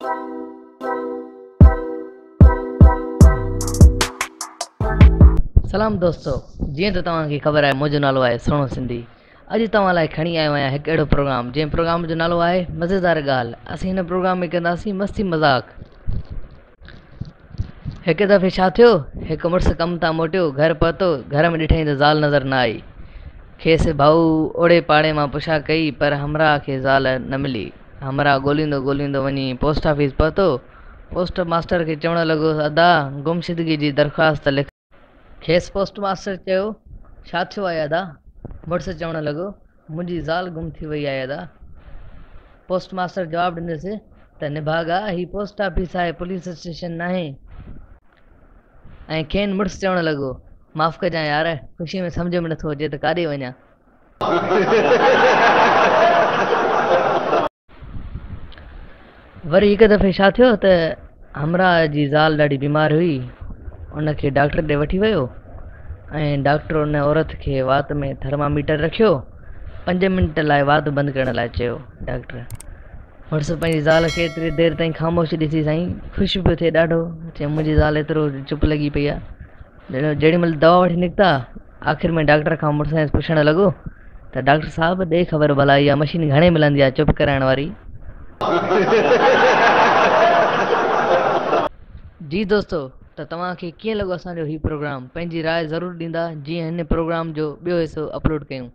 सलाम दोस्तों, जीअं त तव्हांखे ख़बर आहे मुंहिंजो नालो आहे सोनो सिंधी। अॼु तव्हां लाइ खणी आयो आहियां हिकु अहिड़ो प्रोग्राम जंहिं प्रोग्राम जो नालो आहे मज़ेदार ॻाल्हि। असीं हिन प्रोग्राम में कंदासीं मस्ती मज़ाक। हिकु दफ़े छा थियो, हिकु मुड़ुसु कमु तां मोटियो, घर पहुतो, घर में ॾिठईं त ज़ाल नज़र न आई। खेसि भाऊ ओड़े पाड़े मां पुछा कई पर हमरा खे ज़ाल न मिली। हमरा ॻोल्हींदो ॻोल्हींदो वञी पोस्ट ऑफिस पहुतो। पोस्ट मास्टर खे चवणु लॻो, अदा गुमशुदगी जी दरख़्वास्त लिख। खेसि पोस्ट मास्टर चयो, छा थियो आहे अदा? मुड़ुसु चवणु लॻो, मुंहिंजी ज़ाल गुम थी वई आहे अदा। पोस्ट मास्टर जवाबु ॾिनसि त निभागा ही पोस्ट ऑफिस आहे, पुलिस स्टेशन नाहे। ऐं खेनि मुड़ुसु चवणु लॻो, माफ़ कजांइ यार, ख़ुशी में सम्झ में नथो अचे त काॾे वञा। वरी हिकु दफ़े छा थियो त हमरा जी ज़ाल ॾाढी बीमार हुई। उनखे डॉक्टर ॾे वठी वियो ऐं डॉक्टर उन औरत खे वात में थर्मामीटर रखियो। 5 मिंट लाइ वात बंदि करण लाइ चयो डॉक्टर। मुड़ुसु पंहिंजी ज़ाल खे एतिरी देरि ताईं ख़ामोश ॾिसी साईं ख़ुशि पियो थिए ॾाढो। चई मुंहिंजी ज़ाल एतिरो चुप लॻी पई आहे। जेॾीमहिल दवा वठी निकिता, आख़िर में डॉक्टर खां मुड़ुसु पुछणु लॻो त डॉक्टर साहब ॾे ख़बर भला इहा मशीन घणे मिलंदी आहे चुप कराइण वारी? जी दोस्तों, त तव्हांखे कीअं लॻो असांजो हीउ प्रोग्राम? पंहिंजी राय ज़रूरु ॾींदा जीअं हिन प्रोग्राम जो ॿियो हिसो अपलोड कयूं।